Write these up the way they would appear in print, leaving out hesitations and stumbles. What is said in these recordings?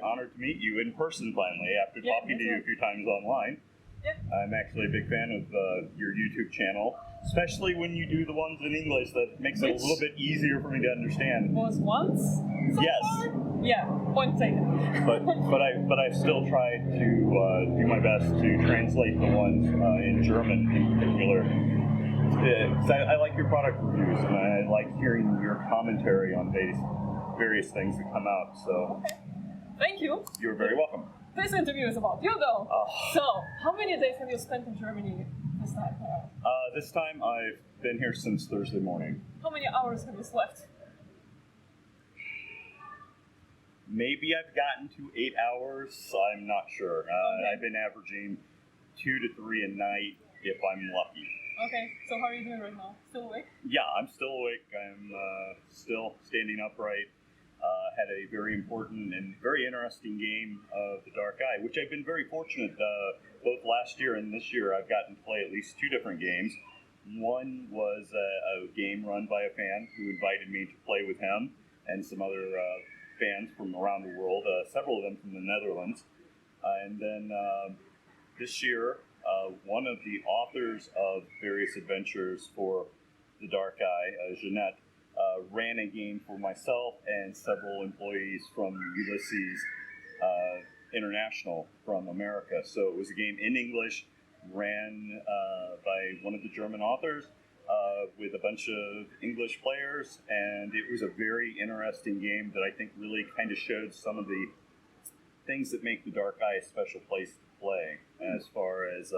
honored to meet you in person finally after Yeah, talking to me you too. a few times online. Yeah. I'm actually a big fan of your YouTube channel, especially when you do the ones in English. That makes it a little bit easier for me to understand. Was once? So Yes. far? Yeah, point taken. but I still try to do my best to translate the ones in German in particular. 'Cause I like your product reviews and I like hearing your commentary on various things that come out. So Okay. Thank you. you're very welcome. This interview is about you, though. Oh. So, how many days have you spent in Germany this time? This time I've been here since Thursday morning. How many hours have you slept? Maybe I've gotten to 8 hours. I'm not sure. Okay. I've been averaging 2 to 3 a night if I'm lucky. Okay, so how are you doing right now? Still awake? Yeah, I'm still awake. I'm still standing upright. Had a very important and very interesting game of The Dark Eye, which I've been very fortunate. Both last year and this year, I've gotten to play at least 2 different games. One was a game run by a fan who invited me to play with him and some other fans from around the world, several of them from the Netherlands. And then this year, one of the authors of various adventures for The Dark Eye, Jeanette, ran a game for myself and several employees from Ulysses International from America. So it was a game in English, ran by one of the German authors with a bunch of English players, and it was a very interesting game that I think really kind of showed some of the things that make The Dark Eye a special place to play, as far as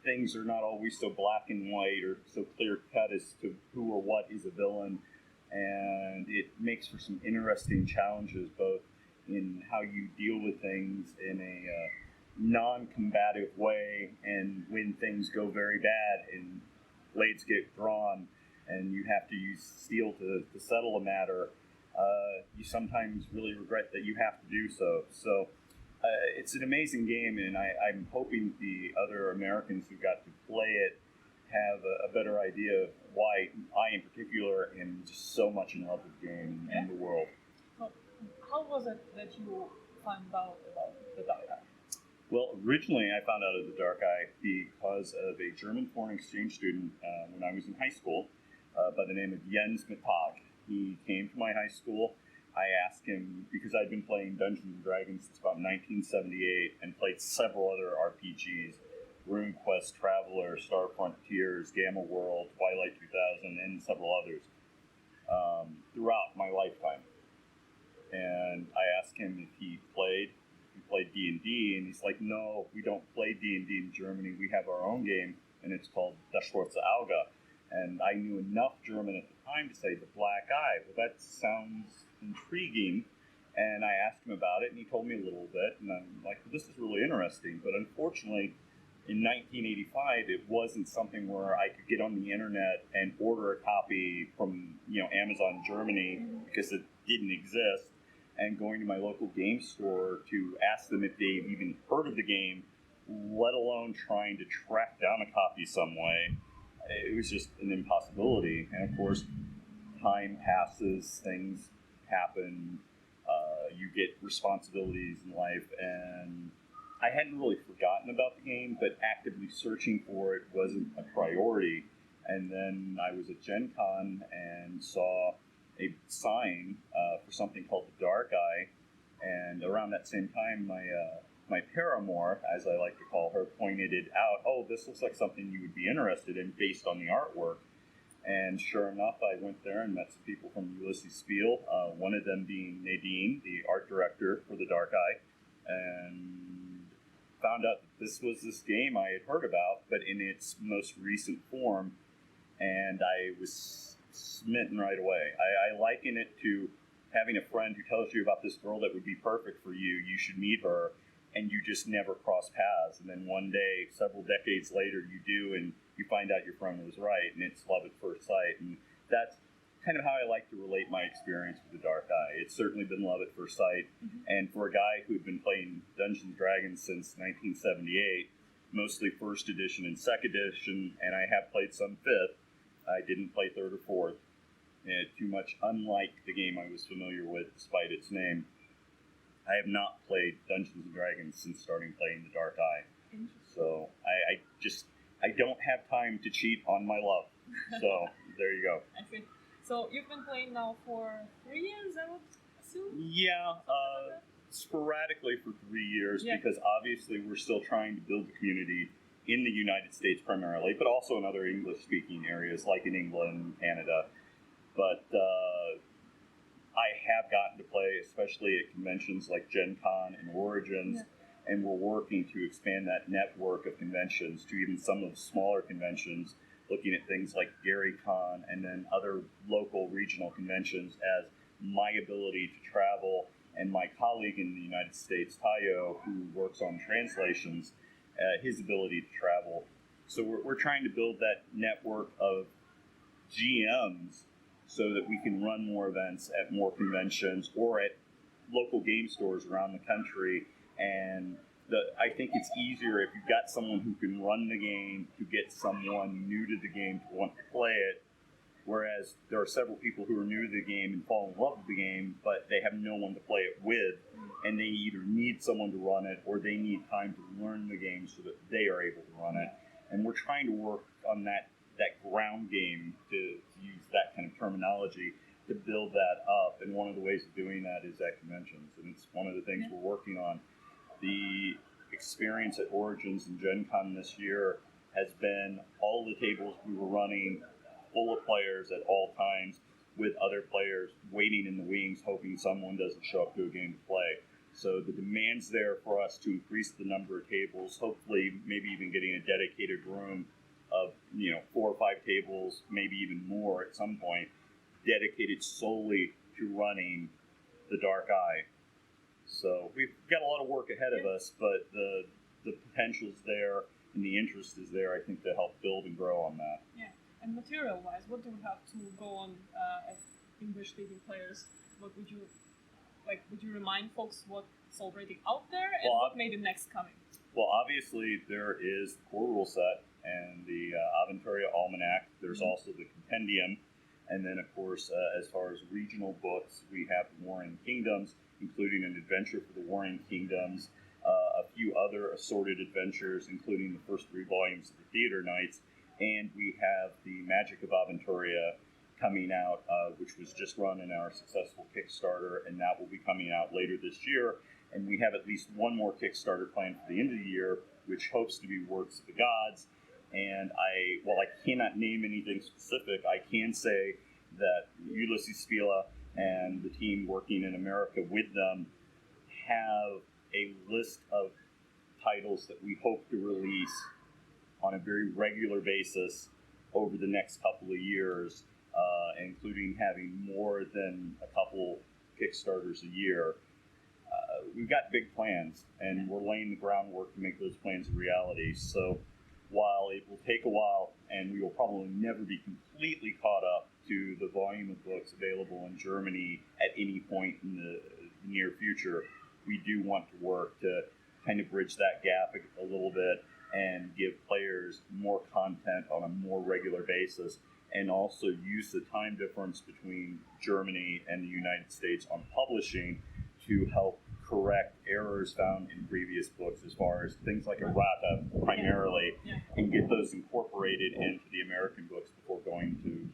things are not always so black and white or so clear cut as to who or what is a villain, and it makes for some interesting challenges both in how you deal with things in a non-combative way, and when things go very bad and blades get drawn and you have to use steel to settle a matter, you sometimes really regret that you have to do so. So it's an amazing game, and I'm hoping the other Americans who got to play it have a better idea of why I, in particular, am just so much in love with the game and the world. So, how was it that you found out about The Dark Eye? Well, originally I found out of The Dark Eye because of a German foreign exchange student when I was in high school by the name of Jens Mittag. He came to my high school. I asked him, because I'd been playing Dungeons & Dragons since about 1978 and played several other RPGs, RuneQuest, Traveler, Star Frontiers, Gamma World, Twilight 2000, and several others throughout my lifetime. And I asked him if he played D&D, and he's like, no, we don't play D&D in Germany. We have our own game, and it's called Das Schwarze Auge. And I knew enough German at the time to say the Black Eye. Well, that sounds intriguing. And I asked him about it, and he told me a little bit. And I'm like, well, this is really interesting. But unfortunately, in 1985, it wasn't something where I could get on the internet and order a copy from Amazon Germany, because it didn't exist. And going to my local game store to ask them if they've even heard of the game, let alone trying to track down a copy some way. It was just an impossibility. And of course, time passes, things happen, you get responsibilities in life, and I hadn't really forgotten about the game, but actively searching for it wasn't a priority. And then I was at Gen Con and saw a sign for something called The Dark Eye, and around that same time, my paramour, as I like to call her, pointed it out. Oh, this looks like something you would be interested in based on the artwork. And sure enough, I went there and met some people from Ulysses Spiel, one of them being Nadine, the art director for The Dark Eye, and found out that this was this game I had heard about, but in its most recent form, and I was smitten right away. I liken it to having a friend who tells you about this girl that would be perfect for you. You should meet her, and you just never cross paths. And then one day, several decades later, you do, and you find out your friend was right, and it's love at first sight. And that's kind of how I like to relate my experience with The Dark Eye. It's certainly been love at first sight. And for a guy who'd been playing Dungeons & Dragons since 1978, mostly first edition and second edition, and I have played some fifth, I didn't play third or fourth. Too much unlike the game I was familiar with, despite its name. I have not played Dungeons and Dragons since starting playing the Dark Eye. So I don't have time to cheat on my love. So there you go. I see. So you've been playing now for 3 years, I would assume? Yeah, sporadically for 3 years because obviously we're still trying to build a community in the United States primarily, but also in other English-speaking areas like in England, Canada. But I have gotten to play, especially at conventions like Gen Con and Origins, and we're working to expand that network of conventions to even some of the smaller conventions, looking at things like GaryCon and then other local regional conventions as my ability to travel and my colleague in the United States, Tayo, who works on translations, his ability to travel. So we're trying to build that network of GMs so that we can run more events at more conventions or at local game stores around the country. And I think it's easier if you've got someone who can run the game to get someone new to the game to want to play it. Whereas there are several people who are new to the game and fall in love with the game, but they have no one to play it with, and they either need someone to run it or they need time to learn the game so that they are able to run it. And we're trying to work on that ground game, to use that kind of terminology, to build that up. And one of the ways of doing that is at conventions, and it's one of the things we're working on. The experience at Origins and Gen Con this year has been all the tables we were running full of players at all times, with other players waiting in the wings, hoping someone doesn't show up to a game to play. So the demand's there for us to increase the number of tables, hopefully maybe even getting a dedicated room of 4 or 5 tables, maybe even more at some point, dedicated solely to running the Dark Eye. So we've got a lot of work ahead of us, but the potential's there and the interest is there, I think, to help build and grow on that. Yeah. And material-wise, what do we have to go on as English-speaking players? What would you Would you remind folks what's already out there and what may be next coming? Well, obviously there is the core rule set and the Aventuria Almanac. There's also the Compendium, and then of course, as far as regional books, we have the Warring Kingdoms, including an adventure for the Warring Kingdoms, a few other assorted adventures, including the first 3 volumes of the Theater Knights. And we have the Magic of Aventuria coming out, which was just run in our successful Kickstarter, and that will be coming out later this year. And we have at least one more Kickstarter planned for the end of the year, which hopes to be Works of the Gods. And while I cannot name anything specific, I can say that Ulysses Spila and the team working in America with them have a list of titles that we hope to release on a very regular basis over the next couple of years, including having more than a couple Kickstarters a year. We've got big plans, and we're laying the groundwork to make those plans a reality. So while it will take a while, and we will probably never be completely caught up to the volume of books available in Germany at any point in the near future, we do want to work to kind of bridge that gap a little bit and give players more content on a more regular basis, and also use the time difference between Germany and the United States on publishing to help correct errors found in previous books as far as things like errata primarily, and get those incorporated into the American books before going to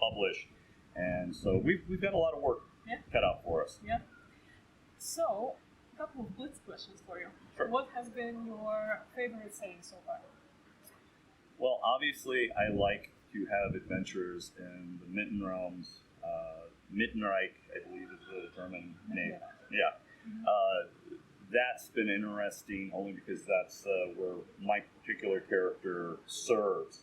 publish. And so we've got a lot of work cut out for us. Yeah. So, a couple of blitz questions for you. Sure. What has been your favorite setting so far? Well, obviously, I like to have adventures in the Mitten Realms. Mittenreich, I believe, is the German name. Yeah. That's been interesting only because that's where my particular character serves.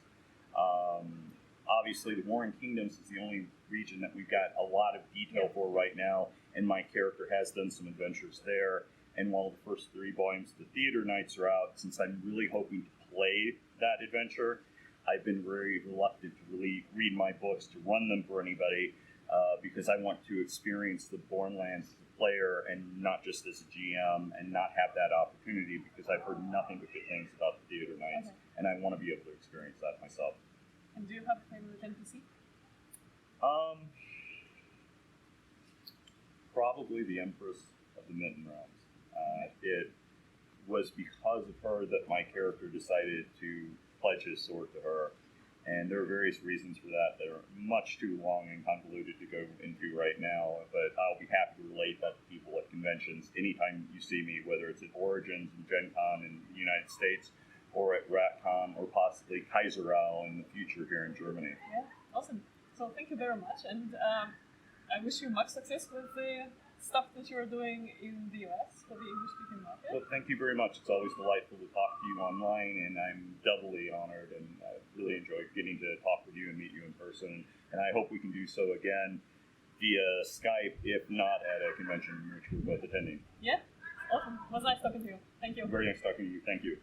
Obviously, the Warring Kingdoms is the only region that we've got a lot of detail for right now, and my character has done some adventures there. And while the first 3 volumes of the Theater Knights are out, since I'm really hoping to play that adventure, I've been very reluctant to really read my books to run them for anybody, because I want to experience the Bornlands as a player and not just as a GM, and not have that opportunity because I've heard nothing but good things about the Theater Knights, and I want to be able to experience that myself. And do you have a favorite NPC? Probably the Empress of the Mitten realms. It was because of her that my character decided to pledge his sword to her. And there are various reasons for that are much too long and convoluted to go into right now, but I'll be happy to relate that to people at conventions anytime you see me, whether it's at Origins and Gen Con in the United States, or at Ratcon, or possibly Kaiserau in the future here in Germany. Yeah, awesome. So thank you very much, and I wish you much success with the stuff that you're doing in the US for the English-speaking market. Well, thank you very much. It's always delightful to talk to you online, and I'm doubly honored, and I really enjoy getting to talk with you and meet you in person. And I hope we can do so again via Skype, if not at a convention in which we're both attending. Yeah, awesome. It was nice talking to you. Thank you. Very nice talking to you. Thank you.